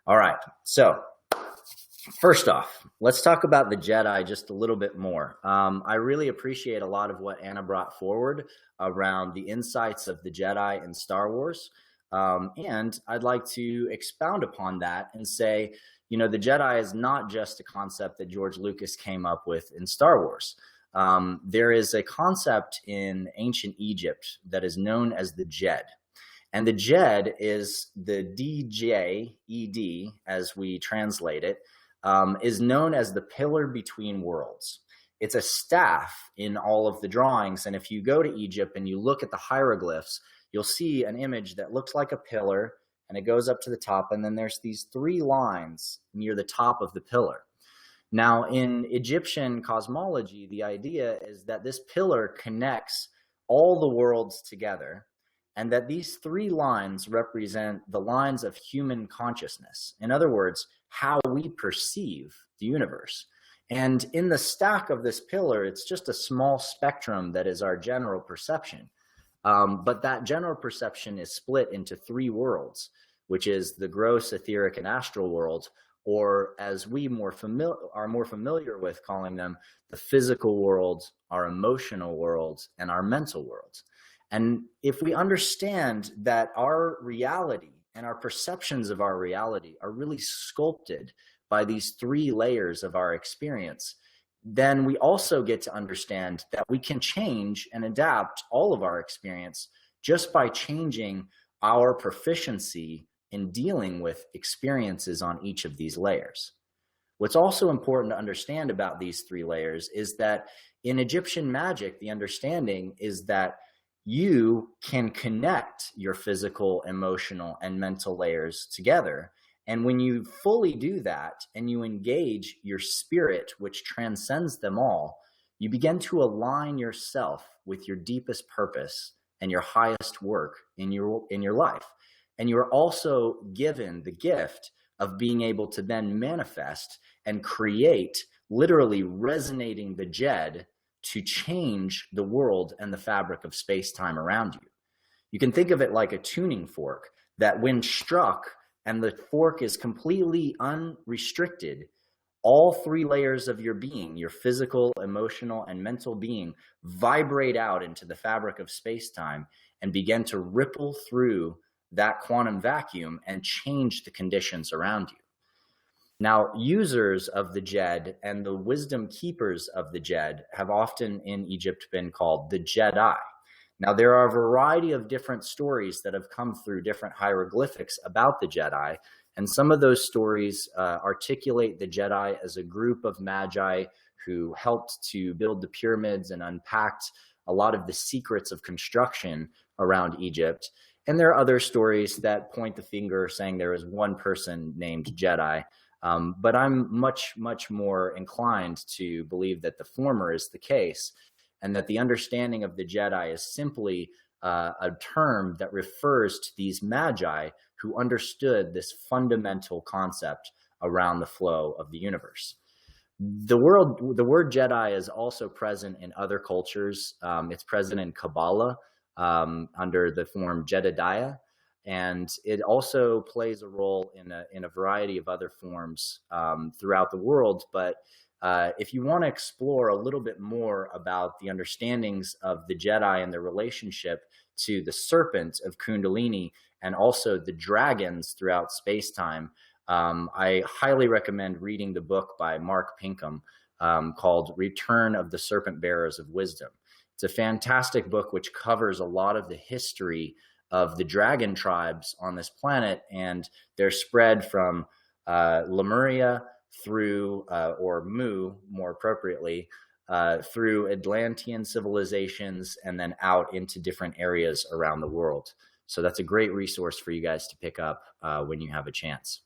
All right. So first off, let's talk about the Jedi just a little bit more. I really appreciate a lot of what Anna brought forward around the insights of the Jedi in Star Wars. And I'd like to expound upon that and say, the Jedi is not just a concept that George Lucas came up with in Star Wars. There is a concept in ancient Egypt that is known as the Jed. And the Jed is the D-J-E-D, as we translate it, is known as the pillar between worlds. It's a staff in all of the drawings. And if you go to Egypt and you look at the hieroglyphs, you'll see an image that looks like a pillar and it goes up to the top. And then there's these three lines near the top of the pillar. Now, in Egyptian cosmology, the idea is that this pillar connects all the worlds together, and that these three lines represent the lines of human consciousness. In other words, how we perceive the universe. And in the stack of this pillar, it's just a small spectrum that is our general perception. But that general perception is split into three worlds, which is the gross, etheric, and astral world, or as we are more familiar with calling them, the physical world, our emotional world, and our mental world. And if we understand that our reality and our perceptions of our reality are really sculpted by these three layers of our experience, then we also get to understand that we can change and adapt all of our experience just by changing our proficiency in dealing with experiences on each of these layers. What's also important to understand about these three layers is that in Egyptian magic, the understanding is that you can connect your physical, emotional, and mental layers together. And when you fully do that and you engage your spirit, which transcends them all, you begin to align yourself with your deepest purpose and your highest work in your life. And you're also given the gift of being able to then manifest and create, literally resonating the Jed to change the world and the fabric of space-time around you. You can think of it like a tuning fork that when struck and the fork is completely unrestricted, all three layers of your being, your physical, emotional, and mental being, vibrate out into the fabric of space-time and begin to ripple through that quantum vacuum and change the conditions around you. Now, users of the Jed and the wisdom keepers of the Jed have often in Egypt been called the Jedi. Now, there are a variety of different stories that have come through different hieroglyphics about the Jedi, and some of those stories articulate the Jedi as a group of magi who helped to build the pyramids and unpacked a lot of the secrets of construction around Egypt. And there are other stories that point the finger saying there is one person named Jedi. But I'm much, much more inclined to believe that the former is the case, and that the understanding of the Jedi is simply a term that refers to these magi who understood this fundamental concept around the flow of the universe. The word Jedi is also present in other cultures. It's present in Kabbalah under the form Jedediah. And it also plays a role in a variety of other forms throughout the world. But if you want to explore a little bit more about the understandings of the Jedi and their relationship to the serpent of Kundalini and also the dragons throughout space-time, I highly recommend reading the book by Mark Pinkham called Return of the Serpent Bearers of Wisdom. It's a fantastic book which covers a lot of the history of the dragon tribes on this planet and their spread from Lemuria through, or Mu more appropriately, through Atlantean civilizations and then out into different areas around the world. So that's a great resource for you guys to pick up when you have a chance.